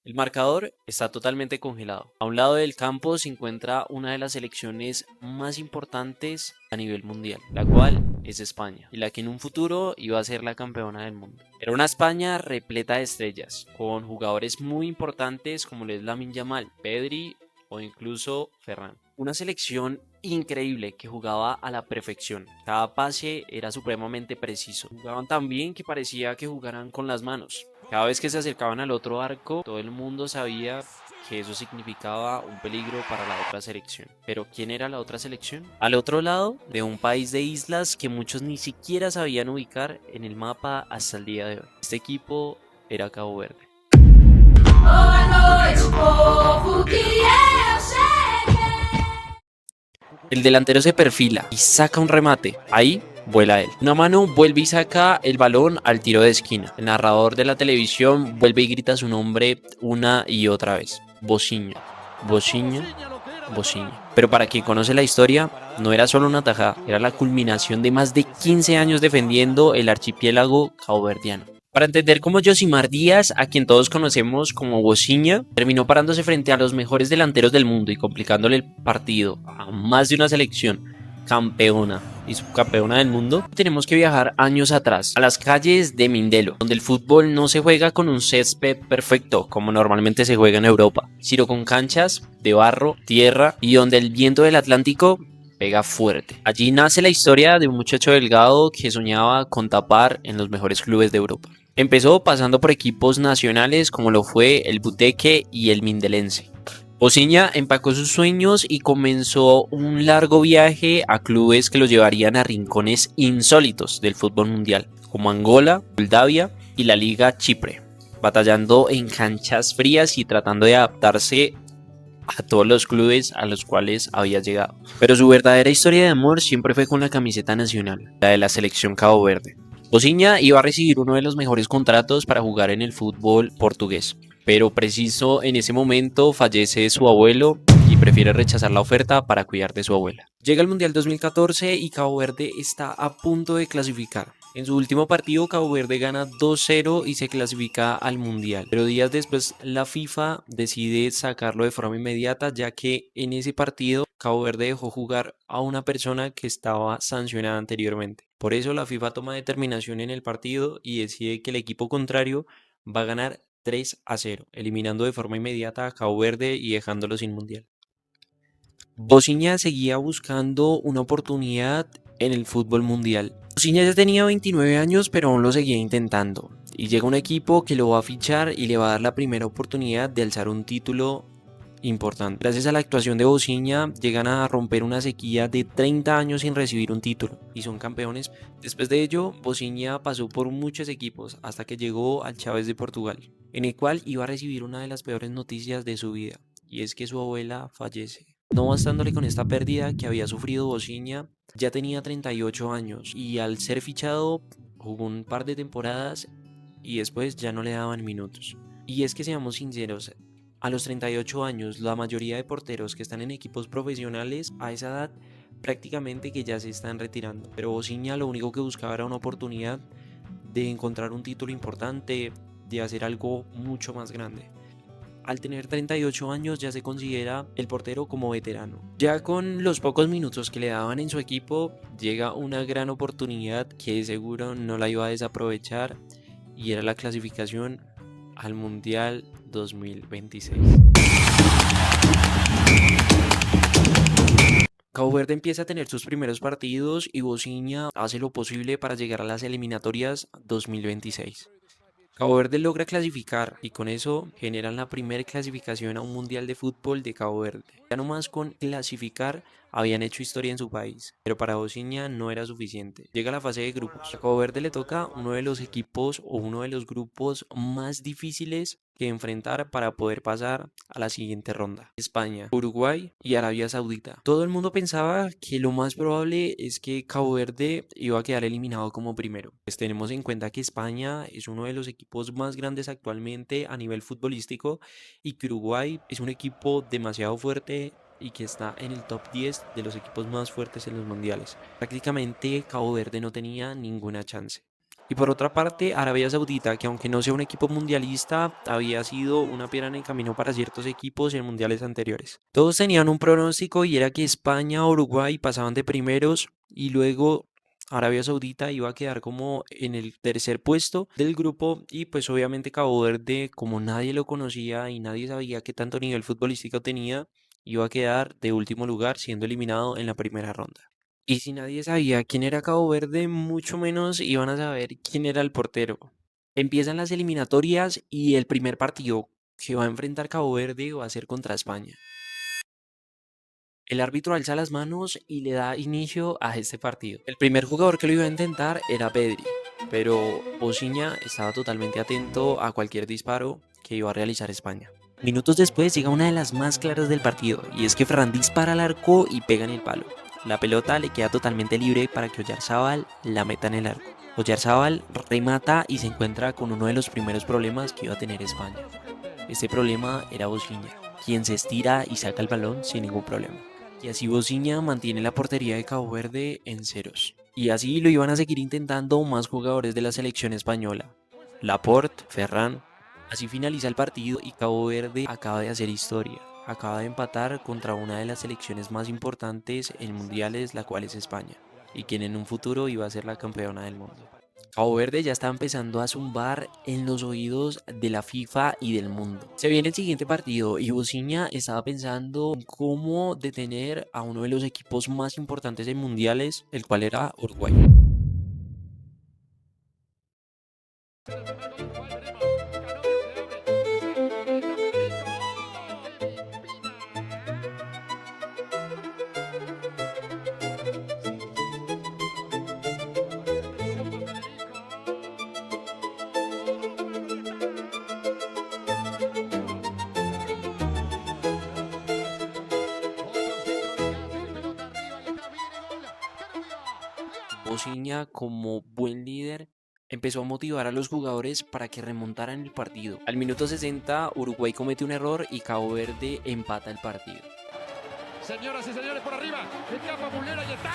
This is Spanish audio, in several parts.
El marcador está totalmente congelado. A un lado del campo se encuentra una de las selecciones más importantes a nivel mundial, la cual es España, y la que en un futuro iba a ser la campeona del mundo. Era una España repleta de estrellas, con jugadores muy importantes como lo es Lamine Yamal, Pedri o incluso Ferran. Una selección increíble que jugaba a la perfección. Cada pase era supremamente preciso. Jugaban tan bien que parecía que jugaran con las manos. Cada vez que se acercaban al otro arco, todo el mundo sabía que eso significaba un peligro para la otra selección. Pero ¿quién era la otra selección? Al otro lado de un país de islas que muchos ni siquiera sabían ubicar en el mapa hasta el día de hoy. Este equipo era Cabo Verde. Boa noite, povo, que eu cheguei. El delantero se perfila y saca un remate. Ahí vuela él. Una mano vuelve y saca el balón al tiro de esquina. El narrador de la televisión vuelve y grita su nombre una y otra vez. Bocinha, Bocinha, Bocinha. Pero para quien conoce la historia, no era solo una tajada, era la culminación de más de 15 años defendiendo el archipiélago caboverdiano. Para entender cómo Yosimar Díaz, a quien todos conocemos como Bocinha, terminó parándose frente a los mejores delanteros del mundo y complicándole el partido a más de una selección campeona y subcampeona del mundo, tenemos que viajar años atrás, a las calles de Mindelo, donde el fútbol no se juega con un césped perfecto como normalmente se juega en Europa, sino con canchas de barro, tierra y donde el viento del Atlántico pega fuerte. Allí nace la historia de un muchacho delgado que soñaba con tapar en los mejores clubes de Europa. Empezó pasando por equipos nacionales como lo fue el Buteque y el Mindelense. Bocinha empacó sus sueños y comenzó un largo viaje a clubes que lo llevarían a rincones insólitos del fútbol mundial, como Angola, Moldavia y la Liga Chipre, batallando en canchas frías y tratando de adaptarse a todos los clubes a los cuales había llegado. Pero su verdadera historia de amor siempre fue con la camiseta nacional, la de la selección Cabo Verde. Bocinha iba a recibir uno de los mejores contratos para jugar en el fútbol portugués, pero preciso en ese momento fallece su abuelo y prefiere rechazar la oferta para cuidar de su abuela. Llega el Mundial 2014 y Cabo Verde está a punto de clasificar. En su último partido, Cabo Verde gana 2-0 y se clasifica al Mundial. Pero días después, la FIFA decide sacarlo de forma inmediata, ya que en ese partido Cabo Verde dejó jugar a una persona que estaba sancionada anteriormente. Por eso la FIFA toma determinación en el partido y decide que el equipo contrario va a ganar 3-0, eliminando de forma inmediata a Cabo Verde y dejándolo sin Mundial. Bocinha seguía buscando una oportunidad en el fútbol mundial. Bocinha ya tenía 29 años, pero aún lo seguía intentando. Y llega un equipo que lo va a fichar y le va a dar la primera oportunidad de alzar un título importante. Gracias a la actuación de Bocinha, llegan a romper una sequía de 30 años sin recibir un título y son campeones. Después de ello, Bocinha pasó por muchos equipos hasta que llegó al Chaves de Portugal, en el cual iba a recibir una de las peores noticias de su vida, y es que su abuela fallece. No bastándole con esta pérdida que había sufrido Bocinha, ya tenía 38 años y al ser fichado jugó un par de temporadas y después ya no le daban minutos. Y es que seamos sinceros, a los 38 años la mayoría de porteros que están en equipos profesionales a esa edad prácticamente que ya se están retirando. Pero Bocinha lo único que buscaba era una oportunidad de encontrar un título importante, de hacer algo mucho más grande. Al tener 38 años ya se considera el portero como veterano. Ya con los pocos minutos que le daban en su equipo, llega una gran oportunidad que seguro no la iba a desaprovechar y era la clasificación al Mundial 2026. Cabo Verde empieza a tener sus primeros partidos y Bocinha hace lo posible para llegar a las eliminatorias 2026. Cabo Verde logra clasificar y con eso generan la primera clasificación a un mundial de fútbol de Cabo Verde. Ya nomás con clasificar habían hecho historia en su país, pero para Bocinha no era suficiente. Llega la fase de grupos. A Cabo Verde le toca uno de los equipos o uno de los grupos más difíciles que enfrentar para poder pasar a la siguiente ronda: España, Uruguay y Arabia Saudita. Todo el mundo pensaba que lo más probable es que Cabo Verde iba a quedar eliminado como primero. Pues tenemos en cuenta que España es uno de los equipos más grandes actualmente a nivel futbolístico y que Uruguay es un equipo demasiado fuerte y que está en el top 10 de los equipos más fuertes en los mundiales. Prácticamente Cabo Verde no tenía ninguna chance. Y por otra parte, Arabia Saudita, que aunque no sea un equipo mundialista, había sido una piedra en el camino para ciertos equipos en mundiales anteriores. Todos tenían un pronóstico y era que España o Uruguay pasaban de primeros y luego Arabia Saudita iba a quedar como en el tercer puesto del grupo y pues obviamente Cabo Verde, como nadie lo conocía y nadie sabía qué tanto nivel futbolístico tenía, iba a quedar de último lugar siendo eliminado en la primera ronda. Y si nadie sabía quién era Cabo Verde, mucho menos iban a saber quién era el portero. Empiezan las eliminatorias y el primer partido que va a enfrentar Cabo Verde va a ser contra España. El árbitro alza las manos y le da inicio a este partido. El primer jugador que lo iba a intentar era Pedri, pero Bociña estaba totalmente atento a cualquier disparo que iba a realizar España. Minutos después llega una de las más claras del partido, y es que Ferran dispara al arco y pega en el palo. La pelota le queda totalmente libre para que Oyarzábal la meta en el arco. Oyarzábal remata y se encuentra con uno de los primeros problemas que iba a tener España. Este problema era Bociña, quien se estira y saca el balón sin ningún problema. Y así Bociña mantiene la portería de Cabo Verde en ceros. Y así lo iban a seguir intentando más jugadores de la selección española. Laporte, Ferran. Así finaliza el partido y Cabo Verde acaba de hacer historia. Acaba de empatar contra una de las selecciones más importantes en mundiales, la cual es España, y quien en un futuro iba a ser la campeona del mundo. Cabo Verde ya está empezando a zumbar en los oídos de la FIFA y del mundo. Se viene el siguiente partido y Bociña estaba pensando en cómo detener a uno de los equipos más importantes en mundiales, el cual era Uruguay. Bociña, como buen líder, empezó a motivar a los jugadores para que remontaran el partido. Al minuto 60, Uruguay comete un error y Cabo Verde empata el partido. Señoras y señores, por arriba, escapa Muslera y está.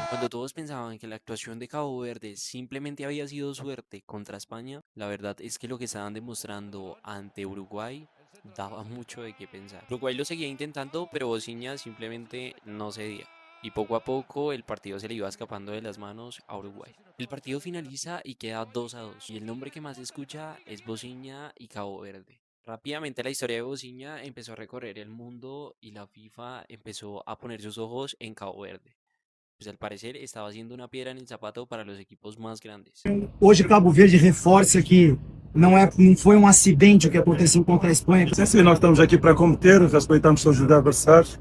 Cuando todos pensaban que la actuación de Cabo Verde simplemente había sido suerte contra España, la verdad es que lo que estaban demostrando ante Uruguay daba mucho de qué pensar. Uruguay lo seguía intentando, pero Bociña simplemente no cedía. Y poco a poco el partido se le iba escapando de las manos a Uruguay. El partido finaliza y queda 2-2. Y el nombre que más se escucha es Bociña y Cabo Verde. Rápidamente la historia de Bociña empezó a recorrer el mundo y la FIFA empezó a poner sus ojos en Cabo Verde. Pues al parecer estaba haciendo una piedra en el zapato para los equipos más grandes. Hoje Cabo Verde reforça que não foi acidente o que aconteceu contra a Espanha. Sim, nós estamos aqui para competir, respeitamos todos os adversários,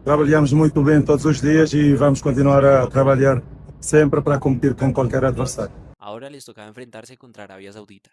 trabalhamos muito bem todos os dias e vamos continuar a trabalhar sempre para competir com qualquer adversário. Ahora les tocaba enfrentarse contra Arabia Saudita.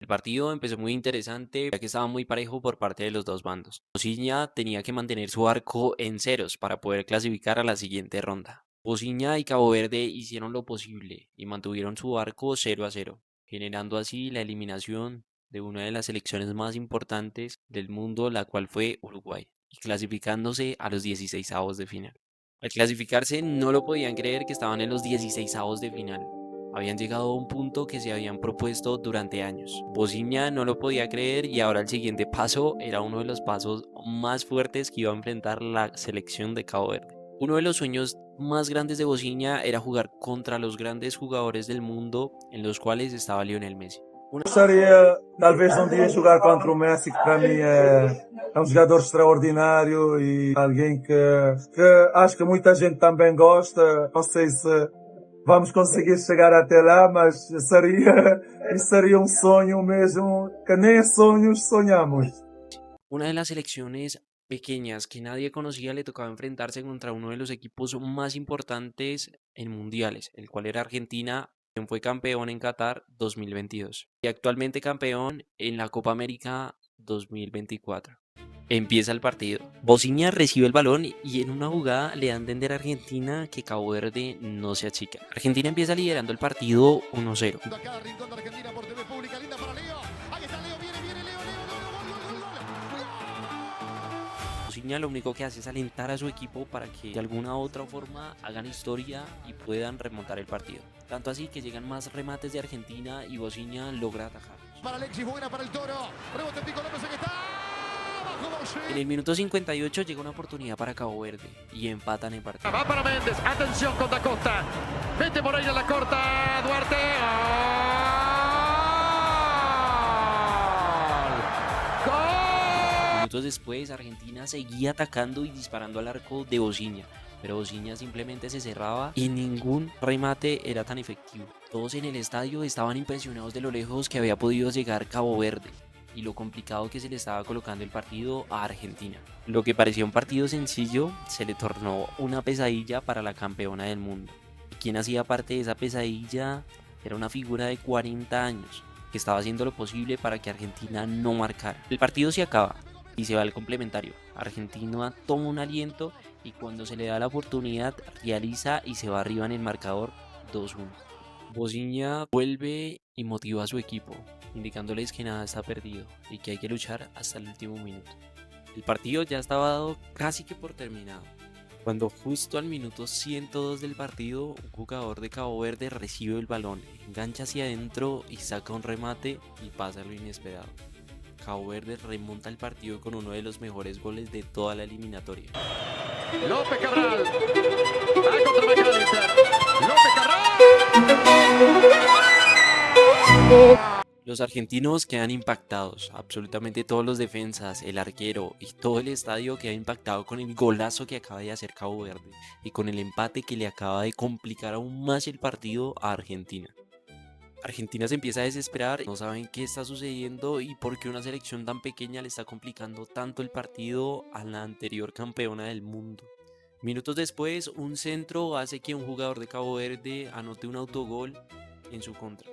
El partido empezó muy interesante, ya que estaba muy parejo por parte de los dos bandos. Bociña tenía que mantener su arco en ceros para poder clasificar a la siguiente ronda. Bociña y Cabo Verde hicieron lo posible y mantuvieron su arco 0-0, generando así la eliminación de una de las selecciones más importantes del mundo, la cual fue Uruguay, y clasificándose a los 16avos de final. Al clasificarse no lo podían creer que estaban en los 16avos de final. Habían llegado a un punto que se habían propuesto durante años. Bociña no lo podía creer y ahora el siguiente paso era uno de los pasos más fuertes que iba a enfrentar la selección de Cabo Verde. Uno de los sueños más grandes de Bociña era jugar contra los grandes jugadores del mundo, en los cuales estaba Lionel Messi. Gostaria talvez dia jogar contra o Messi, que para mim é jogador extraordinário e alguém que acho que muita gente também gosta. Não sei se vamos conseguir chegar até lá, mas seria sonho mesmo, que nem sonhos sonhamos. Una de las selecciones pequeñas que nadie conocía le tocaba enfrentarse contra uno de los equipos más importantes en mundiales, el cual era Argentina, quien fue campeón en Qatar 2022 y actualmente campeón en la Copa América 2024. Empieza el partido. Bociña recibe el balón y en una jugada le da a entender a Argentina que Cabo Verde no se achica. Argentina empieza liderando el partido 1-0. Bociña lo único que hace es alentar a su equipo para que de alguna u otra forma hagan historia y puedan remontar el partido. Tanto así que llegan más remates de Argentina y Bociña logra atajarlos. Para Alexis, buena para el Toro. Rebote Pico López, aquí está. Bajo Bociña. En el minuto 58 llega una oportunidad para Cabo Verde y empatan el partido. Va para Méndez. Atención con Da Costa. Mete por ahí en la corta. Duarte. ¡Gol! Minutos después, Argentina seguía atacando y disparando al arco de Bociña, pero Bociña simplemente se cerraba y ningún remate era tan efectivo. Todos en el estadio estaban impresionados de lo lejos que había podido llegar Cabo Verde y lo complicado que se le estaba colocando el partido a Argentina. Lo que parecía un partido sencillo se le tornó una pesadilla para la campeona del mundo. Y quien hacía parte de esa pesadilla era una figura de 40 años que estaba haciendo lo posible para que Argentina no marcara. El partido se acaba y se va al complementario. Argentina toma un aliento y cuando se le da la oportunidad realiza y se va arriba en el marcador 2-1. Bociña vuelve y motiva a su equipo, indicándoles que nada está perdido y que hay que luchar hasta el último minuto. El partido ya estaba dado casi que por terminado, cuando justo al minuto 102 del partido un jugador de Cabo Verde recibe el balón, engancha hacia adentro y saca un remate y pasa lo inesperado. Cabo Verde remonta el partido con uno de los mejores goles de toda la eliminatoria. López Cabral. Va contra McAllister. López Cabral. Los argentinos quedan impactados, absolutamente todos los defensas, el arquero y todo el estadio queda impactado con el golazo que acaba de hacer Cabo Verde y con el empate que le acaba de complicar aún más el partido a Argentina. Argentina se empieza a desesperar, no saben qué está sucediendo y por qué una selección tan pequeña le está complicando tanto el partido a la anterior campeona del mundo. Minutos después, un centro hace que un jugador de Cabo Verde anote un autogol en su contra.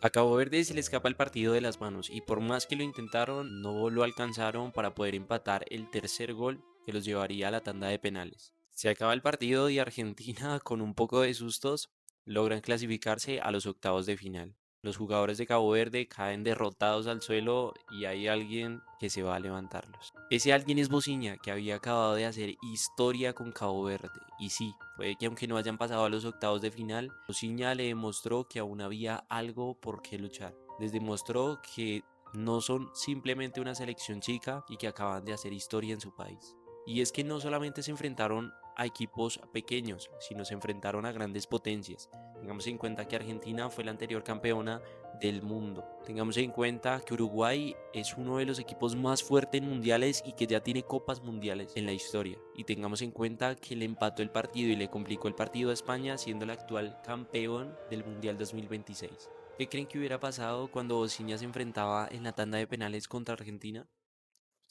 A Cabo Verde se le escapa el partido de las manos y por más que lo intentaron, no lo alcanzaron para poder empatar el tercer gol que los llevaría a la tanda de penales. Se acaba el partido y Argentina, con un poco de sustos, logran clasificarse a los octavos de final. Los jugadores de Cabo Verde caen derrotados al suelo y hay alguien que se va a levantarlos. Ese alguien es Bociña, que había acabado de hacer historia con Cabo Verde. Y sí, puede que aunque no hayan pasado a los octavos de final, Bociña le demostró que aún había algo por qué luchar. Les demostró que no son simplemente una selección chica y que acaban de hacer historia en su país. Y es que no solamente se enfrentaron a equipos pequeños, sino se enfrentaron a grandes potencias. Tengamos en cuenta que Argentina fue la anterior campeona del mundo. Tengamos en cuenta que Uruguay es uno de los equipos más fuertes en mundiales y que ya tiene copas mundiales en la historia. Y tengamos en cuenta que le empató el partido y le complicó el partido a España siendo el actual campeón del Mundial 2026. ¿Qué creen que hubiera pasado cuando Bociña se enfrentaba en la tanda de penales contra Argentina?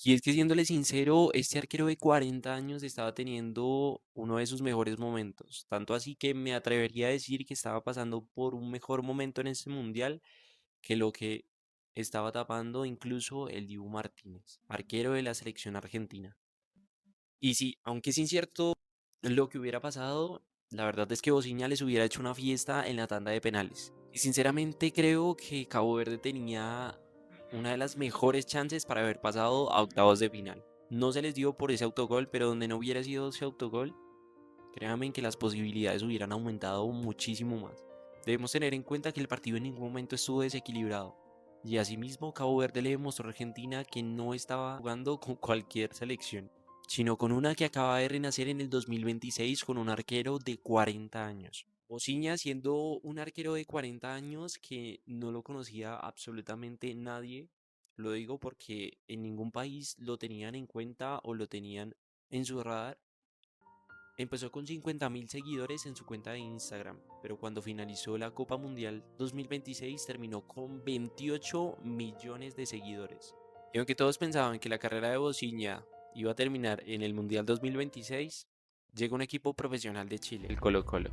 Y es que siéndole sincero, este arquero de 40 años estaba teniendo uno de sus mejores momentos. Tanto así que me atrevería a decir que estaba pasando por un mejor momento en este mundial que lo que estaba tapando incluso el Dibu Martínez, arquero de la selección argentina. Y sí, aunque es incierto lo que hubiera pasado, la verdad es que Bociña les hubiera hecho una fiesta en la tanda de penales. Y sinceramente creo que Cabo Verde tenía una de las mejores chances para haber pasado a octavos de final. No se les dio por ese autogol, pero donde no hubiera sido ese autogol, créanme que las posibilidades hubieran aumentado muchísimo más. Debemos tener en cuenta que el partido en ningún momento estuvo desequilibrado. Y asimismo, Cabo Verde le demostró a Argentina que no estaba jugando con cualquier selección, sino con una que acaba de renacer en el 2026 con un arquero de 40 años. Bociña siendo un arquero de 40 años que no lo conocía absolutamente nadie, lo digo porque en ningún país lo tenían en cuenta o lo tenían en su radar. Empezó con 50.000 seguidores en su cuenta de Instagram, pero cuando finalizó la Copa Mundial 2026 terminó con 28 millones de seguidores. Y aunque todos pensaban que la carrera de Bociña iba a terminar en el Mundial 2026, llega un equipo profesional de Chile, el Colo-Colo.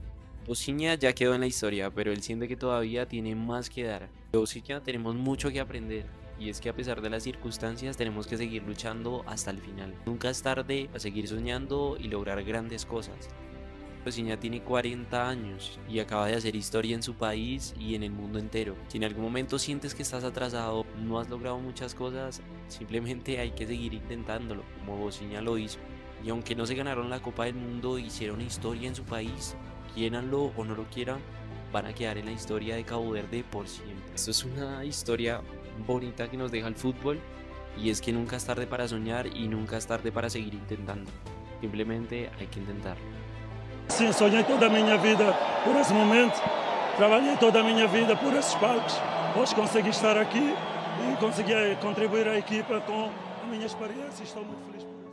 Bociña ya quedó en la historia, pero él siente que todavía tiene más que dar. De Bociña tenemos mucho que aprender, y es que a pesar de las circunstancias tenemos que seguir luchando hasta el final. Nunca es tarde a seguir soñando y lograr grandes cosas. Bociña tiene 40 años y acaba de hacer historia en su país y en el mundo entero. Si en algún momento sientes que estás atrasado, no has logrado muchas cosas, simplemente hay que seguir intentándolo, como Bociña lo hizo. Y aunque no se ganaron la Copa del Mundo, hicieron historia en su país, quiéranlo o no lo quieran, van a quedar en la historia de Cabo Verde por siempre. Esto es una historia bonita que nos deja el fútbol, y es que nunca es tarde para soñar y nunca es tarde para seguir intentando. Simplemente hay que intentarlo. Sim, sonhei toda a minha vida por esse momento, trabalhei toda a minha vida por esses palcos. Hoje consegui estar aqui e consegui contribuir à equipa com a minha experiência e estou muito feliz.